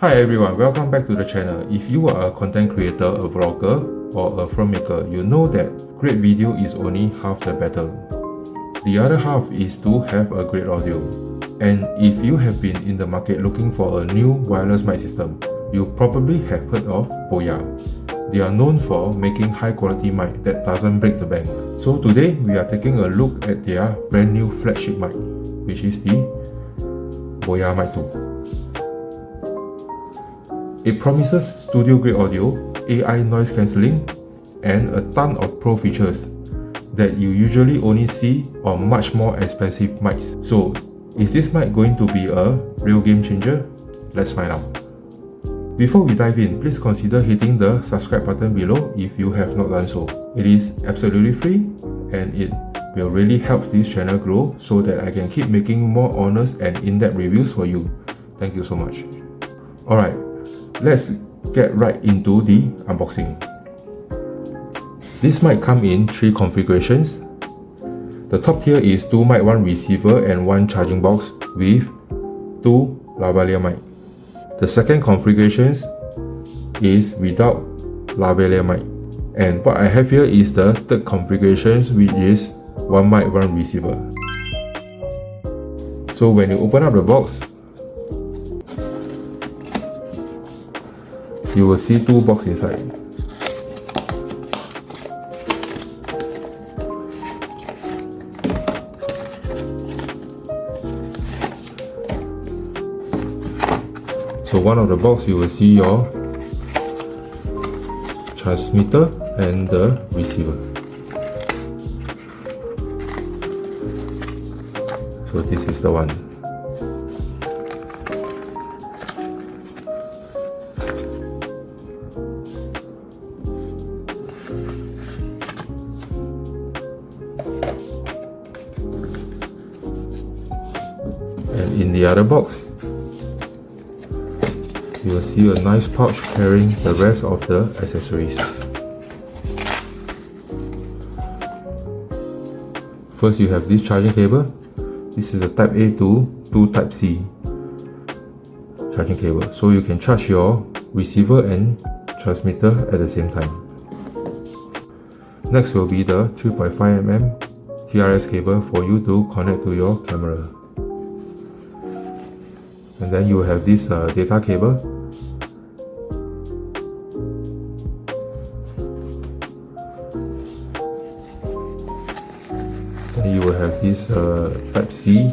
Hi everyone, welcome back to the channel. If you are a content creator, a vlogger, or a filmmaker, you know that great video is only half the battle. The other half is to have a great audio. And if you have been in the market looking for a new wireless mic system, you probably have heard of Boya. They are known for making high quality mic that doesn't break the bank. So today we are taking a look at their brand new flagship mic, which is the Boyamic 2. It promises studio grade audio, AI noise cancelling, and a ton of pro features that you usually only see on much more expensive mics. So, is this mic going to be a real game changer? Let's find out. Before we dive in, please consider hitting the subscribe button below if you have not done so. It is absolutely free and it will really help this channel grow so that I can keep making more honest and in-depth reviews for you. Thank you so much. Alright, let's get right into the unboxing. This mic comes in 3 configurations. The top tier is 2 mic, 1 receiver and 1 charging box with 2 lavalier mic. The second configuration is without lavalier mic. And what I have here is the third configuration, which is 1 mic, 1 receiver. So when you open up the box, you will see 2 boxes inside. So one of the box you will see your transmitter and the receiver. So this is the one. And in the other box, you will see a nice pouch carrying the rest of the accessories. First, you have this charging cable. This is a Type A to Type C charging cable, so you can charge your receiver and transmitter at the same time. Next will be the 3.5mm TRS cable for you to connect to your camera. And then you have this data cable. Then you will have this Type C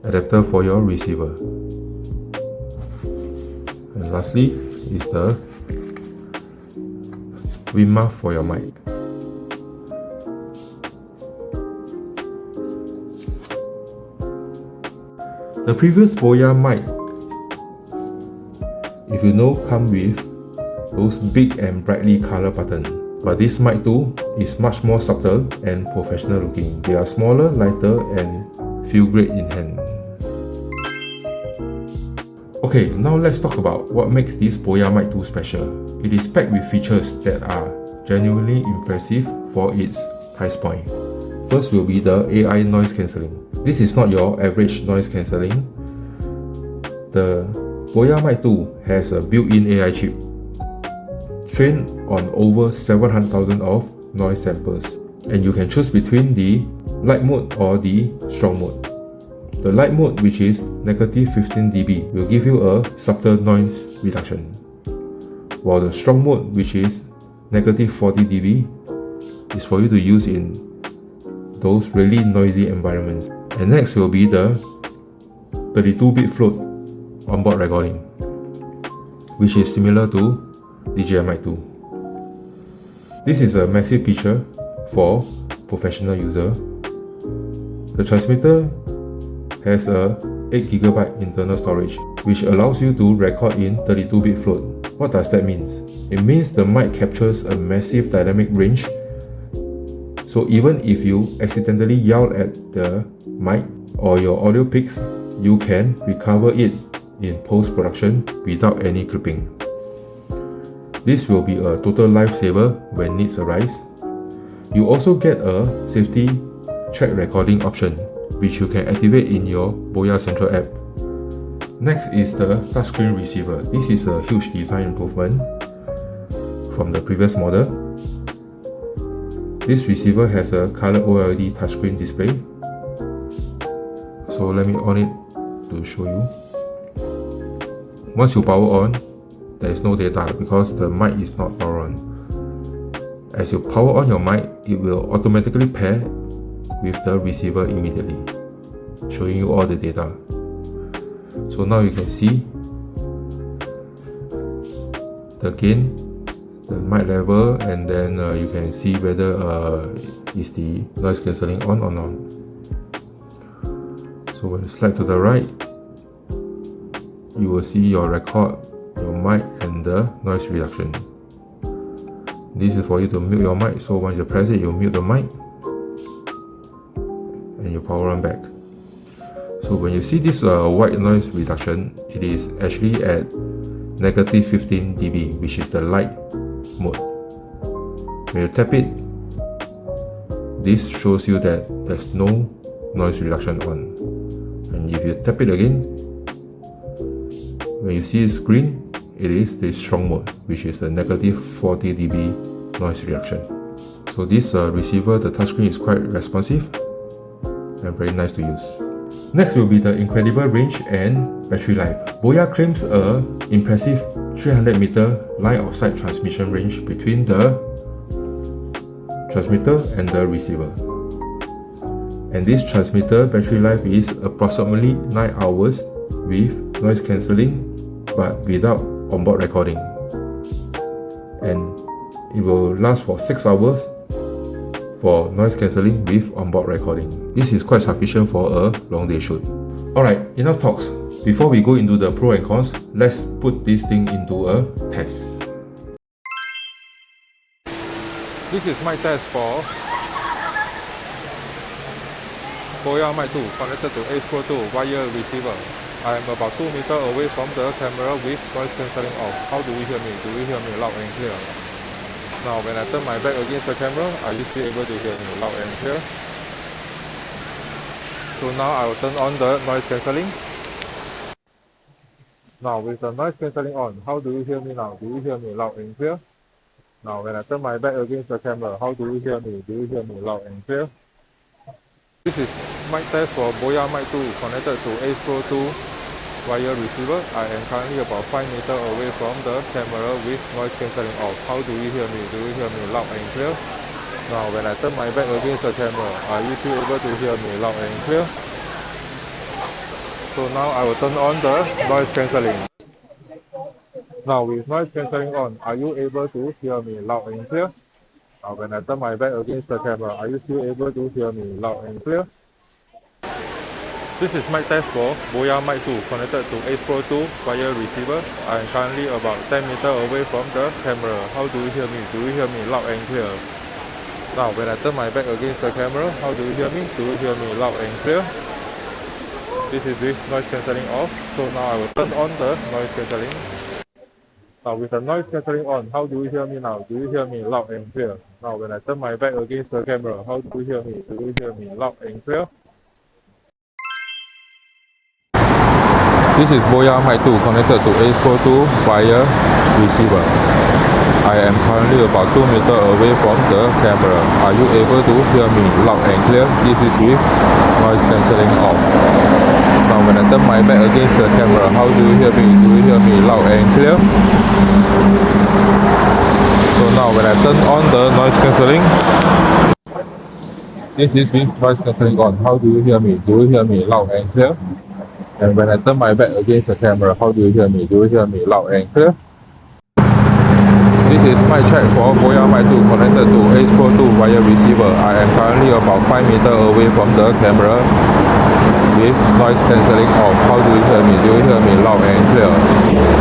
adapter for your receiver. And lastly is the wind muff for your mic. The previous Boya mic, if you know, come with those big and brightly colored buttons. But this mic too is much more subtle and professional looking. They are smaller, lighter and feel great in hand. Okay, now let's talk about what makes this Boyamic 2 special. It is packed with features that are genuinely impressive for its price point. First will be the AI noise cancelling. This is not your average noise cancelling. The Boyamic 2 has a built-in AI chip, trained on over 700,000 of noise samples, and you can choose between the light mode or the strong mode. The light mode, which is negative 15 dB, will give you a subtle noise reduction, while the strong mode, which is negative 40 dB, is for you to use in those really noisy environments. And next will be the 32-bit float onboard recording, which is similar to DJI Mic 2. This is a massive feature for professional user. The transmitter has a 8GB internal storage, which allows you to record in 32-bit float. What does that mean? It means the mic captures a massive dynamic range. So even if you accidentally yell at the mic or your audio peaks, you can recover it in post-production without any clipping. This will be a total lifesaver when needs arise. You also get a safety track recording option, which you can activate in your Boya Central app. Next is the touchscreen receiver. This is a huge design improvement from the previous model. This receiver has a color OLED touchscreen display. So let me on it to show you. Once you power on, there is no data because the mic is not power on. As you power on your mic, it will automatically pair with the receiver immediately, showing you all the data. So now you can see the gain, the mic level, and then you can see whether is the noise cancelling on or not. So when you slide to the right, you will see your record, your mic, and the noise reduction. This is for you to mute your mic, so once you press it, you mute the mic and you power on back. So when you see this white noise reduction, it is actually at negative 15 dB, which is the light mode. When you tap it, this shows you that there's no noise reduction on. And if you tap it again, when you see it's green, it is the strong mode, which is the negative 40 dB noise reduction. So this receiver, the touchscreen is quite responsive and very nice to use. Next will be the incredible range and battery life. Boya claims a impressive 300 meter line of sight transmission range between the transmitter and the receiver. And this transmitter battery life is approximately 9 hours with noise cancelling but without onboard recording. And it will last for 6 hours for noise cancelling with onboard recording. This is quite sufficient for a long day shoot. Alright, enough talks. Before we go into the pros and cons, let's put this thing into a test. This is my test for Boyamic 2 connected to Ace Pro 2 wire receiver. I am about 2 meters away from the camera with noise cancelling off. How do you hear me? Do you hear me loud and clear? Now when I turn my back against the camera, are you still able to hear me loud and clear? So now I will turn on the noise cancelling. Now with the noise cancelling on, how do you hear me now? Do you hear me loud and clear? Now when I turn my back against the camera, how do you hear me? Do you hear me loud and clear? This is mic test for Boyamic 2 connected to Ace Pro 2 wire receiver. I am currently about 5 meters away from the camera with noise cancelling off. How do you hear me? Do you hear me loud and clear? Now when I turn my back against the camera, are you still able to hear me loud and clear? So now I will turn on the noise cancelling. Now with noise cancelling on, are you able to hear me loud and clear? Now when I turn my back against the camera, are you still able to hear me loud and clear? This is mic test for Boyamic 2 connected to Ace Pro 2 wire receiver. I am currently about 10 meters away from the camera. How do you hear me? Do you hear me loud and clear? Now when I turn my back against the camera, how do you hear me? Do you hear me loud and clear? This is with noise cancelling off. So now I will turn on the noise cancelling. Now with the noise cancelling on, how do you hear me now? Do you hear me loud and clear? Now when I turn my back against the camera, how do you hear me? Do you hear me loud and clear? This is Boyamic 2 connected to Ace Pro 2 wire receiver. I am currently about 2 meters away from the camera. Are you able to hear me loud and clear? This is with noise cancelling off. Now when I turn my back against the camera, how do you hear me? Do you hear me loud and clear? So now when I turn on the noise cancelling, this is with noise cancelling on. How do you hear me? Do you hear me loud and clear? And when I turn my back against the camera, how do you hear me? Do you hear me loud and clear? This is my check for Boyamic 2 connected to Ace Pro 2 wire receiver. I am currently about 5 meters away from the camera with noise cancelling off. How do you hear me? Do you hear me loud and clear?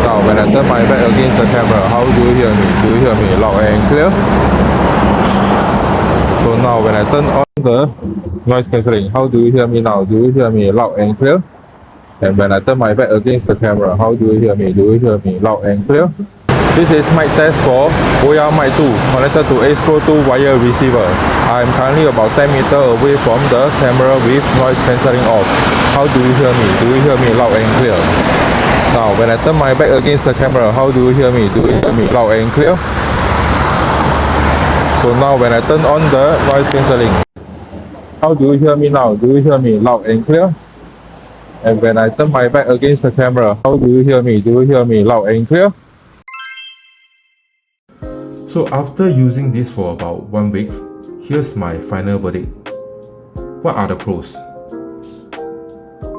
Now when I turn my back against the camera, how do you hear me? Do you hear me loud and clear? So now when I turn on the noise cancelling, how do you hear me now? Do you hear me loud and clear? And when I turn my back against the camera, how do you hear me? Do you hear me loud and clear? This is mic test for Boyamic 2 connected to Ace Pro 2 wire receiver. I am currently about 10 meters away from the camera with noise cancelling off. How do you hear me? Do you hear me loud and clear? Now when I turn my back against the camera, how do you hear me? Do you hear me loud and clear? So now when I turn on the noise cancelling, how do you hear me now? Do you hear me loud and clear? And when I turn my back against the camera, how do you hear me? Do you hear me loud and clear? So after using this for about 1 week, here's my final verdict. What are the pros?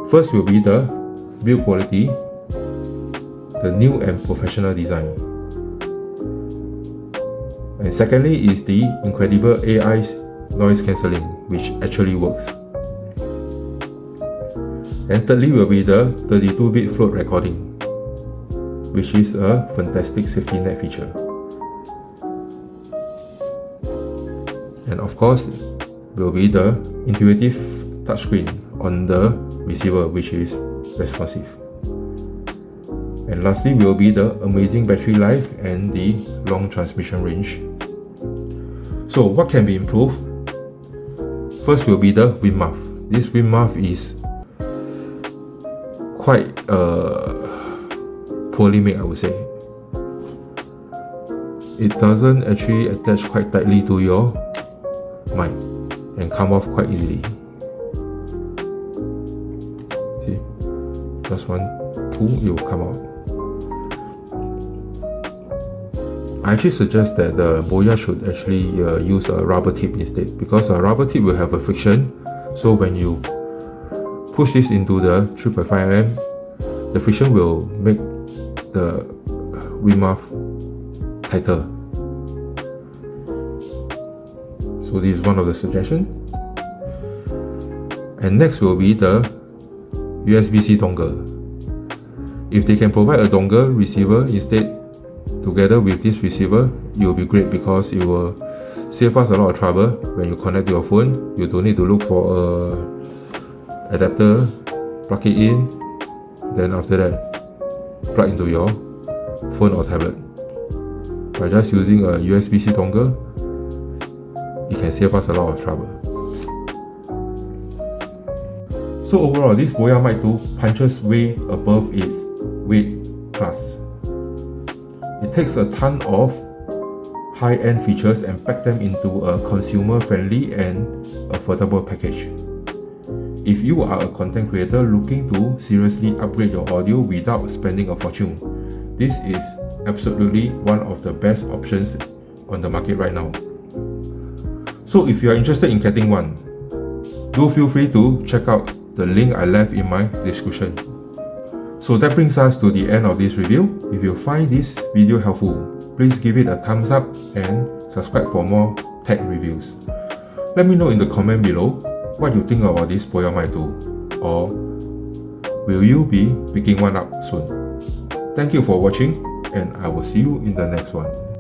First will be the build quality, the new and professional design. And secondly is the incredible AI noise cancelling, which actually works. And thirdly will be the 32-bit float recording, which is a fantastic safety net feature. And of course, will be the intuitive touchscreen on the receiver, which is responsive. And lastly will be the amazing battery life and the long transmission range. So what can be improved? First will be the wind muff. This wind muff is quite poorly made, I would say. It doesn't actually attach quite tightly to your mic and come off quite easily. See, just one pull, it will come out. I actually suggest that the Boya should actually use a rubber tip instead, because a rubber tip will have a friction, so when you push this into the 3.5mm, the friction will make the wind muff tighter. So this is one of the suggestions. And next will be the USB-C dongle. If they can provide a dongle receiver instead together with this receiver, it will be great, because it will save us a lot of trouble when you connect to your phone. You don't need to look for a adapter, plug it in, then after that plug into your phone or tablet. By just using a USB-C dongle, it can save us a lot of trouble. So overall, this Boyamic 2 punches way above its weight class. It takes a ton of high-end features and pack them into a consumer-friendly and affordable package. If you are a content creator looking to seriously upgrade your audio without spending a fortune, this is absolutely one of the best options on the market right now. So if you are interested in getting one, do feel free to check out the link I left in my description. So that brings us to the end of this review. If you find this video helpful, please give it a thumbs up and subscribe for more tech reviews. Let me know in the comment below what you think about this Boyamic 2, or will you be picking one up soon? Thank you for watching, and I will see you in the next one.